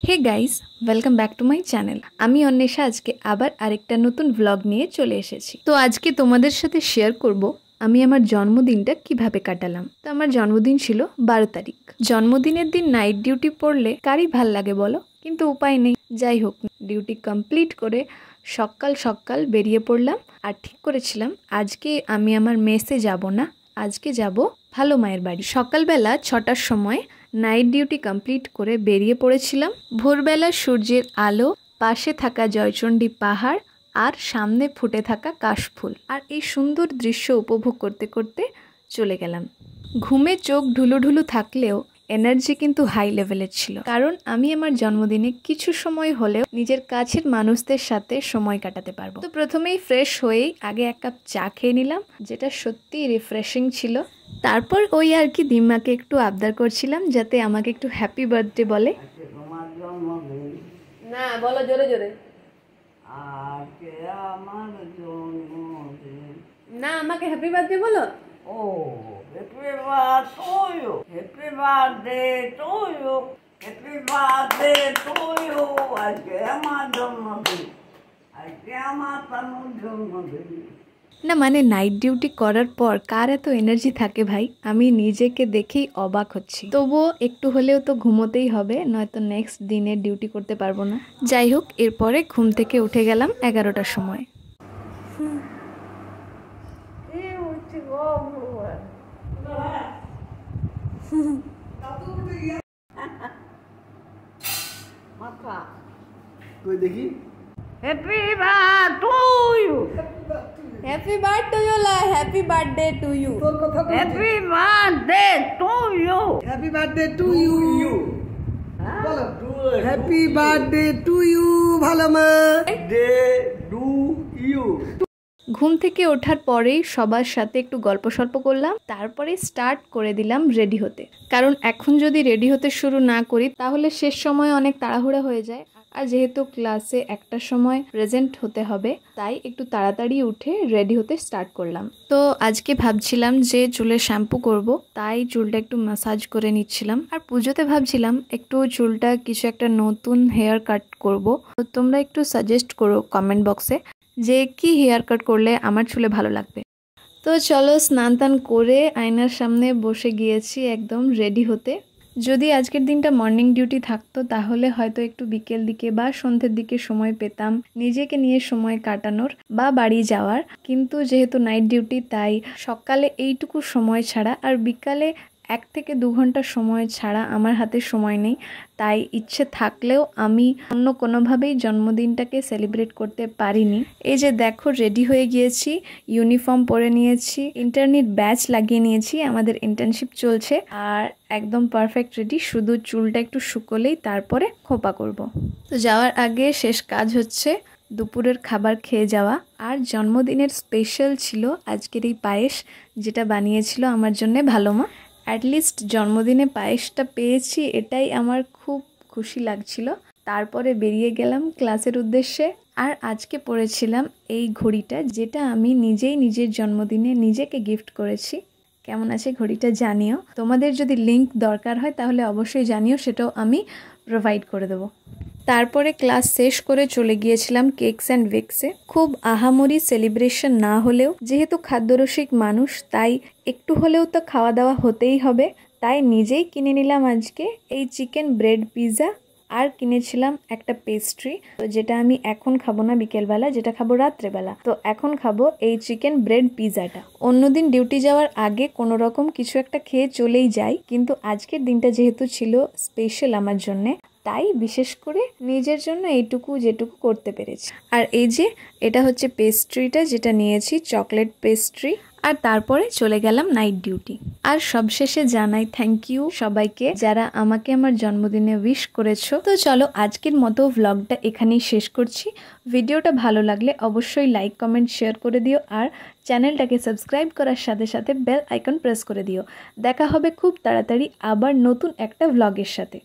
Hey guys, welcome back to my channel. আমি অন্বেষা আজকে আবার আরেকটা নতুন ব্লগ নিয়ে চলে এসেছি। তো আজকে তোমাদের সাথে শেয়ার করব আমি আমার জন্মদিনটা কিভাবে কাটালাম। তো আমার জন্মদিন ছিল 12 তারিখ। জন্মদিনের দিন নাইট ডিউটি পড়লে কারই ভাল লাগে বলো, কিন্তু উপায় নেই। যাই হোক, ডিউটি কমপ্লিট করে সকাল সকাল বেরিয়ে পড়লাম। আর ঠিক করেছিলাম আজকে আমি আমার মেসে যাব না, আজকে যাব ভালো মায়ের বাড়ি। সকালবেলা 6টার সময় নাইট ডিউটি কমপ্লিট করে বেরিয়ে পড়েছিলাম। ভোরবেলা সূর্যের আলো, পাশে থাকা জয়চণ্ডী পাহাড় আর সামনে ফুটে থাকা কাশফুল, আর এই সুন্দর দৃশ্য উপভোগ করতে করতে চলে গেলাম। ঘুমে চোখ ঢুলুঢুলু থাকলেও এনার্জি কিন্তু হাই লেভেলের ছিল, কারণ আমি আমার জন্মদিনে কিছু সময় হলেও নিজের কাছের মানুষদের সাথে সময় কাটাতে পারবো। তো প্রথমেই ফ্রেশ হয়েই আগে এক কাপ চা খেয়ে নিলাম, যেটা সত্যিই রিফ্রেশিং ছিল। তারপর ওই আর কি দিম্মাকে একটু আবদার করছিলাম যাতে আমাকে একটু হ্যাপি বার্থডে বলে। না বলো জোরে জোরে। না আমাকে হ্যাপি বার্থডে বলো। ও happy birthday, happy birthday to you, happy birthday to you. আজকে আমার জন্মদিন, আজকে আমার তনুর জন্মদিন। না মানে নাইট ডিউটি করার পর কার এত এনার্জি থাকে ভাই, আমি নিজেকে দেখেই অবাক হচ্ছি। তবুও একটু হলেও তো ঘুমোতেই হবে, নয়তো নেক্সট দিনে ডিউটি করতে পারবো না। যাই হোক, এরপরে ঘুম থেকে উঠে গেলাম 11টার সময়। দেখি happy birthday to you, happy birthday বলো, happy birthday to you. Happy birthday to you, happy birthday to you. বলো হ্যাপি বার্থডে টু ইউ ভালো মা। Day to you. ঘুম থেকে ওঠার পরেই সবার সাথে একটু গল্প সল্প করলাম, তারপরে স্টার্ট করে দিলাম রেডি হতে। কারণ এখন যদি রেডি হতে শুরু না করি তাহলে শেষ সময় অনেক তাড়াহুড়া হয়ে যায়। আর যেহেতু ক্লাসে একটা সময় প্রেজেন্ট হতে হবে, তাই একটু তাড়াতাড়ি উঠে রেডি হতে স্টার্ট করলাম। তো আজকে ভাবছিলাম যে চুলে শ্যাম্পু করব, তাই চুলটা একটু ম্যাসাজ করে নিচ্ছিলাম। আর পুজোতে ভাবছিলাম একটু চুলটা কিছু একটা নতুন হেয়ার কাট করব। তো তোমরা একটু সাজেস্ট করো কমেন্ট বক্সে যে কি হেয়ার কাট করলে আমার চুলে ভালো লাগবে। তো চলো, স্নান টান করে আয়নার সামনে বসে গিয়েছি একদম রেডি হতে। যদি আজকের দিনটা মর্নিং ডিউটি থাকতো তাহলে হয়তো একটু বিকেল দিকে বা সন্ধ্যের দিকে সময় পেতাম নিজেকে নিয়ে সময় কাটানোর বা বাড়ি যাওয়ার, কিন্তু যেহেতু নাইট ডিউটি তাই সকালে এইটুকু সময় ছাড়া আর বিকালে 1 থেকে 2 ঘন্টা সময় ছাড়া আমার হাতে সময় নেই। তাই ইচ্ছে থাকলেও আমি অন্য কোনোভাবেই জন্মদিনটাকে সেলিব্রেট করতে পারিনি। এই যে দেখো, রেডি হয়ে গিয়েছি, ইউনিফর্ম পরে নিয়েছি, ইন্টারনেট ব্যাচ লাগিয়ে নিয়েছি, আমাদের ইন্টার্নশিপ চলছে, আর একদম পারফেক্ট রেডি। শুধু চুলটা একটু শুকোলেই তারপরে খোপা করব। তো যাওয়ার আগে শেষ কাজ হচ্ছে দুপুরের খাবার খেয়ে যাওয়া। আর জন্মদিনের স্পেশাল ছিল আজকের এই পায়েস, যেটা বানিয়েছিল আমার জন্যে ভালো মা। অ্যাটলিস্ট জন্মদিনে পায়েসটা পেয়েছি, এটাই আমার খুব খুশি লাগছিল। তারপরে বেরিয়ে গেলাম ক্লাসের উদ্দেশ্যে। আর আজকে পরেছিলাম এই ঘড়িটা, যেটা আমি নিজেই নিজের জন্মদিনে নিজেকে গিফট করেছি। কেমন আছে ঘড়িটা জানিও। তোমাদের যদি লিংক দরকার হয় তাহলে অবশ্যই জানিও, সেটাও আমি প্রোভাইড করে দেবো। তারপরে ক্লাস শেষ করে চলে গিয়েছিলাম কেকস অ্যান্ড বেকসে। খুব আহামরি সেলিব্রেশন না হলেও যেহেতু খাদ্যরসিক মানুষ, তাই একটু হলেও তো খাওয়া দাওয়া হতেই হবে। তাই নিজেই কিনে নিলাম আজকে এই চিকেন ব্রেড পিৎজা, আর কিনেছিলাম একটা পেস্ট্রি, তো যেটা আমি এখন খাবো না বিকেলবেলা, যেটা খাবো রাত্রেবেলা। তো এখন খাবো এই চিকেন ব্রেড পিৎজাটা। অন্যদিন ডিউটি যাওয়ার আগে কোনো রকম কিছু একটা খেয়ে চলেই যাই, কিন্তু আজকের দিনটা যেহেতু ছিল স্পেশাল আমার জন্যে, তাই বিশেষ করে নিজের জন্য এইটুকু যেটুকু করতে পেরেছি। আর এই যে এটা হচ্ছে পেস্ট্রিটা, যেটা নিয়েছি চকলেট পেস্ট্রি। আর তারপরে চলে গেলাম নাইট ডিউটি। আর সবশেষে জানাই থ্যাংক ইউ সবাইকে যারা আমাকে আমার জন্মদিনে উইশ করেছো। তো চলো, আজকের মতো ভ্লগটা এখানেই শেষ করছি। ভিডিওটা ভালো লাগলে অবশ্যই লাইক কমেন্ট শেয়ার করে দিও, আর চ্যানেলটাকে সাবস্ক্রাইব করার সাথে সাথে বেল আইকন প্রেস করে দিও। দেখা হবে খুব তাড়াতাড়ি আবার নতুন একটা ভ্লগের সাথে।